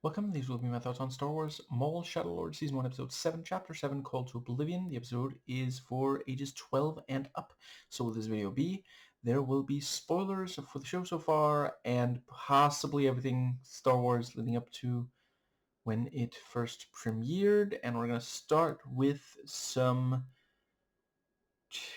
Welcome, these will be my thoughts on Star Wars Maul Shadowlord Season 1, Episode 7, Chapter 7, Call to Oblivion. The episode is for ages 12 and up. So will this video be? There will be spoilers for the show so far, and possibly everything Star Wars leading up to when it first premiered. And we're going to start with some...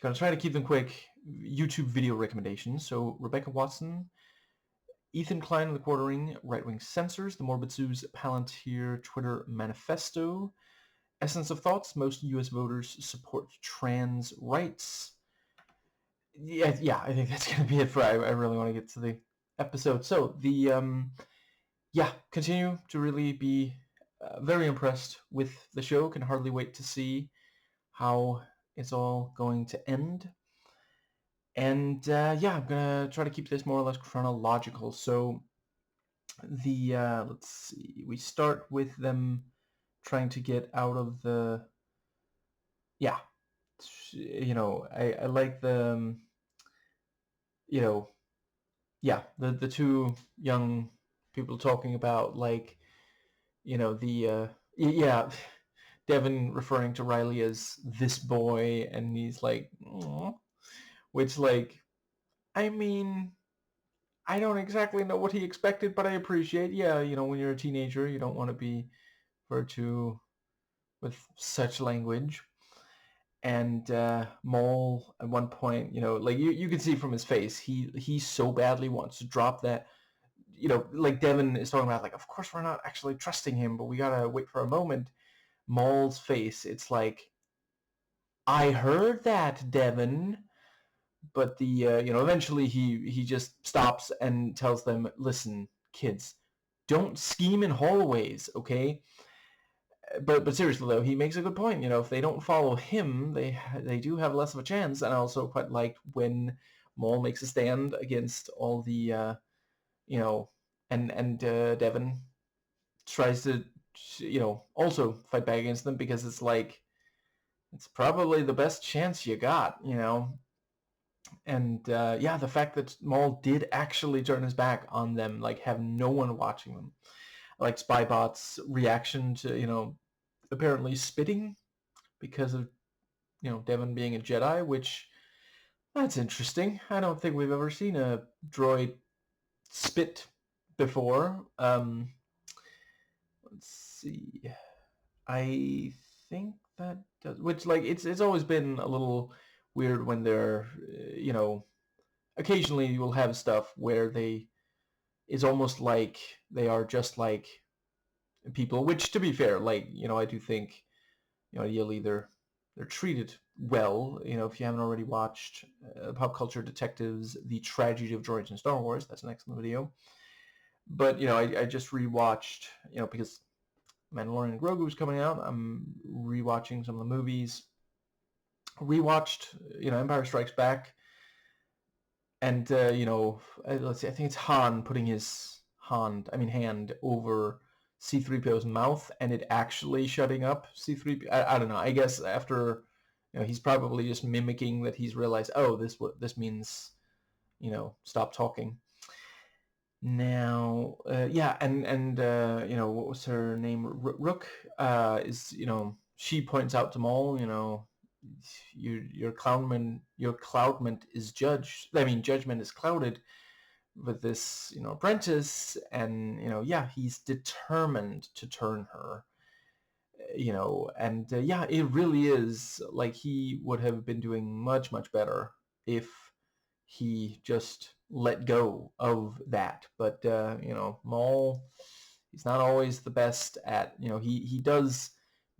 Gonna try to keep them quick. YouTube video recommendations. So Rebecca Watson... Ethan Klein of the Quartering, Right Wing Censors, The Morbid Sue's Palantir Twitter Manifesto, Essence of Thoughts, Most U.S. Voters Support Trans Rights. Yeah, I think that's going to be it for I really want to get to the episode. So, continue to really be very impressed with the show. Can hardly wait to see how it's all going to end. And I'm gonna try to keep this more or less chronological. So let's see, we start with them trying to get out of the I like the the two young people talking about Devin referring to Riley as this boy, and he's like, "Aw," which I mean, I don't exactly know what he expected, but I appreciate, when you're a teenager, you don't want to be referred to with such language. And Maul, at one point, you can see from his face, he so badly wants to drop that, Devin is talking about, of course we're not actually trusting him, but we gotta wait for a moment. Maul's face, it's like, I heard that, Devin. But eventually he just stops and tells them, listen, kids, don't scheme in hallways, okay? But seriously though, he makes a good point. If they don't follow him, they do have less of a chance. And I also quite liked when Maul makes a stand against all the and Devin tries to also fight back against them, because it's probably the best chance you got. And the fact that Maul did actually turn his back on them, have no one watching them. Like Spybot's reaction to, apparently spitting because of, Devin being a Jedi, which, that's interesting. I don't think we've ever seen a droid spit before. Let's see. I think that does, which, it's always been a little weird when they're, occasionally you will have stuff where it's almost like they are just like people, which, to be fair, I do think, ideally they're treated well. If you haven't already watched Pop Culture Detectives, The Tragedy of Droids in Star Wars, that's an excellent video. But, I just rewatched, because Mandalorian and Grogu was coming out, I'm rewatching some of the movies. Rewatched, Empire Strikes Back. And, let's see, I think it's Han putting his hand over C-3PO's mouth, and it actually shutting up C-3PO. I don't know. I guess after, he's probably just mimicking that he's realized, oh, this means, stop talking. Now, what was her name? Rook is, she points out to Maul, your cloudment is judged. Judgment is clouded with this, apprentice, and he's determined to turn her. It really is like he would have been doing much, much better if he just let go of that. But Maul, he's not always the best at, he does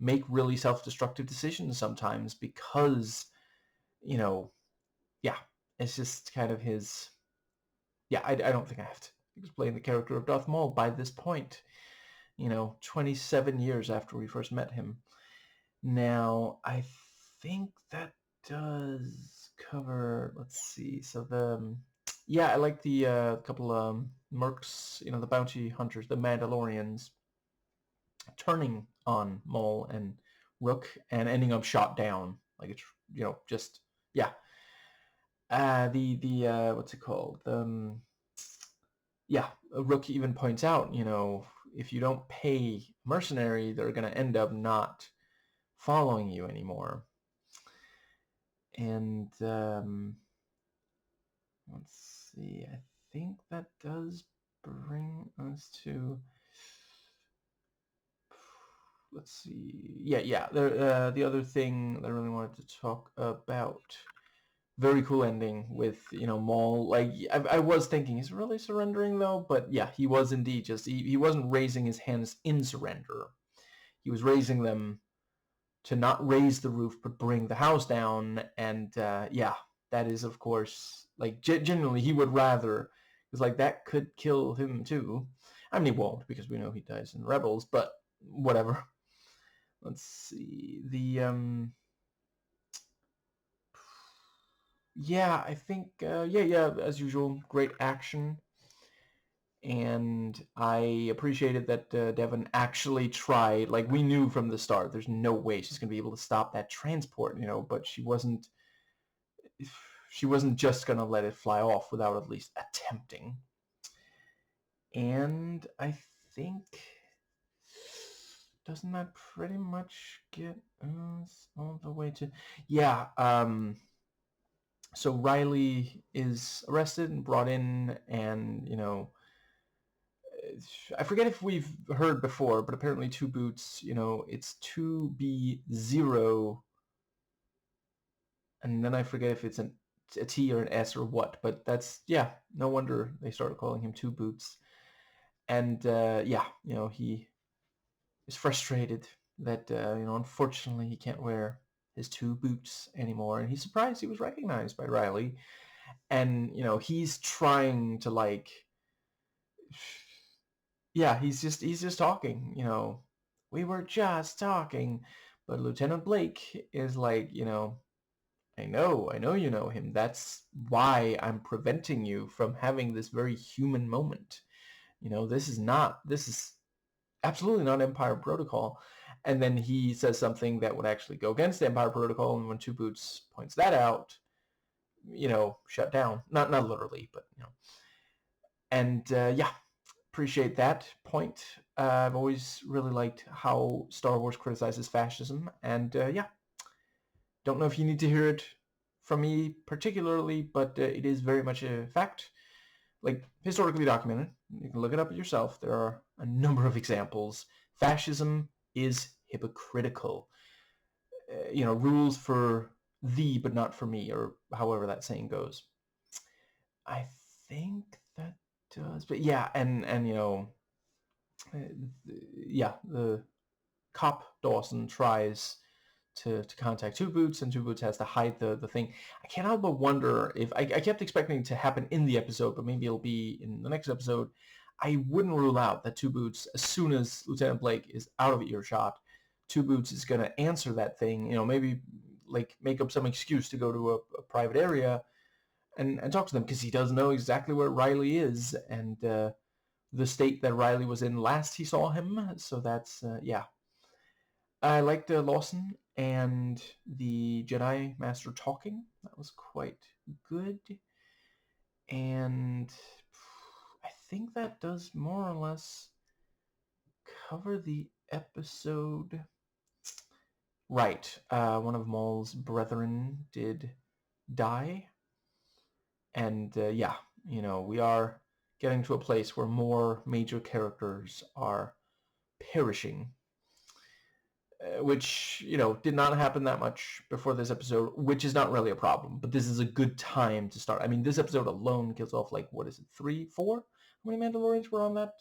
make really self-destructive decisions sometimes because, it's just kind of his... I don't think I have to explain the character of Darth Maul by this point. 27 years after we first met him. Now, I think that does cover... Let's see. So I like the couple mercs, the bounty hunters, the Mandalorians, turning on Maul and Rook and ending up shot down. It's just what's it called? Rook even points out, if you don't pay mercenary, they're going to end up not following you anymore. And let's see, I think that does bring us to, let's see, yeah. The other thing that I really wanted to talk about, very cool ending with, Maul. Like, I was thinking, he's really surrendering though? But yeah, he was indeed just, he wasn't raising his hands in surrender. He was raising them to not raise the roof, but bring the house down. And yeah, that is, of course, like, genuinely, he would rather, because, like, that could kill him too. I mean, he won't, because we know he dies in Rebels, but whatever. Let's see. Yeah, I think, yeah, as usual, great action. And I appreciated that Devon actually tried. Like, we knew from the start, there's no way she's going to be able to stop that transport, but she wasn't just going to let it fly off without at least attempting. And I think, doesn't that pretty much get us all the way to, yeah, so Riley is arrested and brought in, and, I forget if we've heard before, but apparently Two Boots, it's 2B0, and then I forget if it's a T or an S or what, but that's, yeah, no wonder they started calling him Two Boots. And yeah, he is frustrated that, unfortunately he can't wear his two boots anymore, and he's surprised he was recognized by Riley. And, he's trying to, like, yeah, he's just talking, we were just talking. But Lieutenant Blake is like, I know you know him. That's why I'm preventing you from having this very human moment. This is absolutely not Empire Protocol. And then he says something that would actually go against the Empire Protocol, and when Two Boots points that out, shut down. Not literally, but, And yeah, appreciate that point. I've always really liked how Star Wars criticizes fascism, and yeah, don't know if you need to hear it from me particularly, but it is very much a fact, like, historically documented. You can look it up yourself. There are a number of examples. Fascism is hypocritical. Rules for thee, but not for me, or however that saying goes. I think that does, but yeah, and yeah, the cop Dawson tries to contact Two Boots, and Two Boots has to hide the thing. I can't help but wonder if I kept expecting it to happen in the episode, but maybe it'll be in the next episode. I wouldn't rule out that Two Boots, as soon as Lieutenant Blake is out of earshot, Two Boots is going to answer that thing, maybe, like, make up some excuse to go to a private area and talk to them, because he does know exactly where Riley is, and the state that Riley was in last he saw him. So that's, yeah. I liked Lawson and the Jedi Master talking. That was quite good. And I think that does more or less cover the episode. Right. One of Maul's brethren did die. And yeah, we are getting to a place where more major characters are perishing, which, did not happen that much before this episode, which is not really a problem, but this is a good time to start. I mean, this episode alone kills off, like, what is it, 3, 4? How many Mandalorians were on that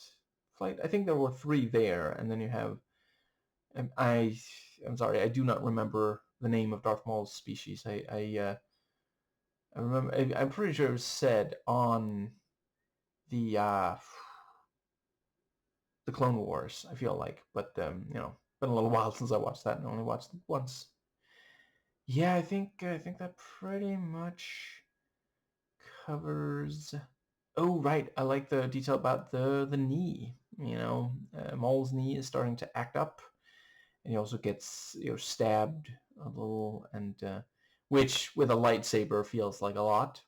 flight? I think there were 3 there, and then you have, I'm sorry, I do not remember the name of Darth Maul's species. I remember, I'm pretty sure it was said on the Clone Wars, I feel like, but been a little while since I watched that, and only watched it once. Yeah, I think that pretty much covers. Oh, right, I like the detail about the knee. Maul's knee is starting to act up, and he also gets stabbed a little, and which with a lightsaber feels like a lot.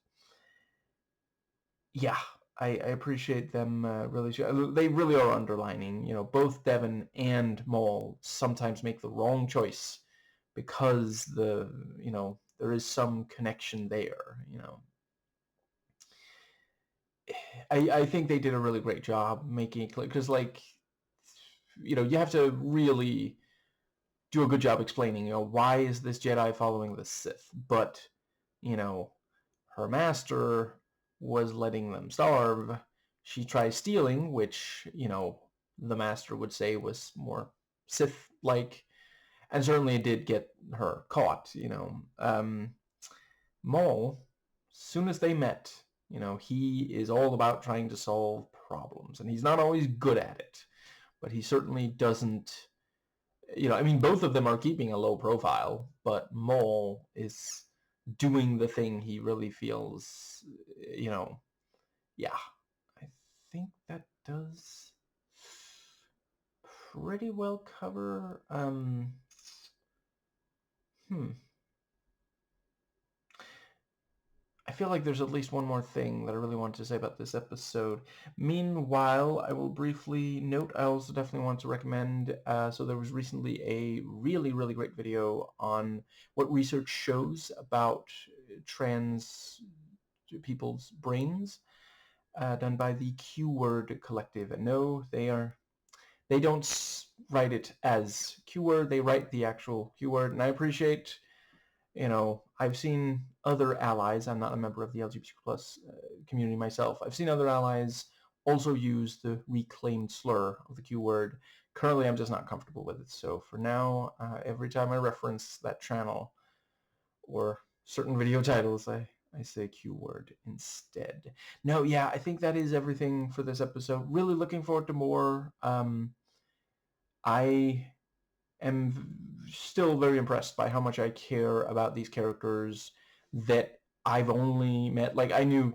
Yeah, I appreciate them really. They really are underlining. Both Devon and Maul sometimes make the wrong choice because there is some connection there. I think they did a really great job making it clear because you have to really do a good job explaining, why is this Jedi following the Sith? But, her master was letting them starve. She tries stealing, which, the master would say was more Sith-like, and certainly it did get her caught, Maul, as soon as they met, he is all about trying to solve problems, and he's not always good at it, but he certainly doesn't. Both of them are keeping a low profile, but Maul is doing the thing he really feels, yeah. I think that does pretty well cover, I feel like there's at least one more thing that I really wanted to say about this episode. Meanwhile, I will briefly note, I also definitely want to recommend, so there was recently a really, really great video on what research shows about trans people's brains, done by the Q-Word Collective. And no, they don't write it as Q-Word, they write the actual Q-Word, and I appreciate, I've seen other allies. I'm not a member of the LGBTQ plus community myself. I've seen other allies also use the reclaimed slur of the Q word. Currently, I'm just not comfortable with it. So for now, every time I reference that channel or certain video titles, I say Q word instead. No, yeah, I think that is everything for this episode. Really looking forward to more. I am still very impressed by how much I care about these characters that I've only met. Like, I knew,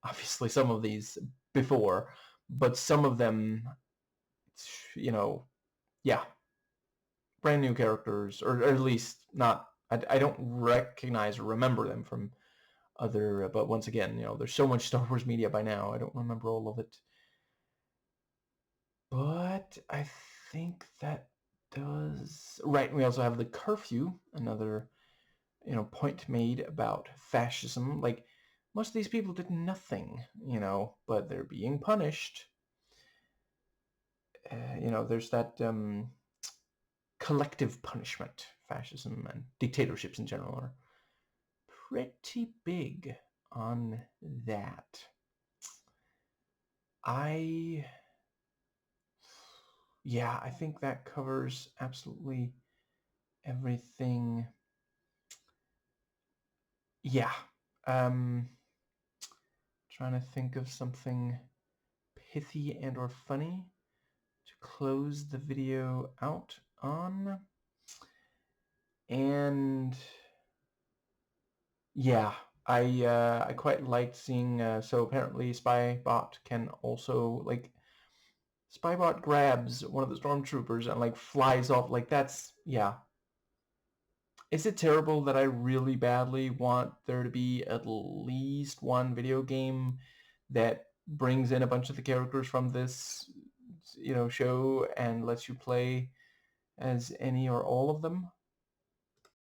obviously some of these before, but some of them, yeah, brand new characters, or at least not, I don't recognize or remember them from other, but once again, there's so much Star Wars media by now, I don't remember all of it. But I think that does... Right, we also have the curfew, another, point made about fascism. Like, most of these people did nothing, but they're being punished. There's that collective punishment. Fascism and dictatorships in general are pretty big on that. Yeah, I think that covers absolutely everything. Yeah. Trying to think of something pithy and or funny to close the video out on. And yeah, I quite liked seeing, so apparently Spybot can also, like, Spybot grabs one of the stormtroopers and flies off. That's, yeah. Is it terrible that I really badly want there to be at least one video game that brings in a bunch of the characters from this, show and lets you play as any or all of them?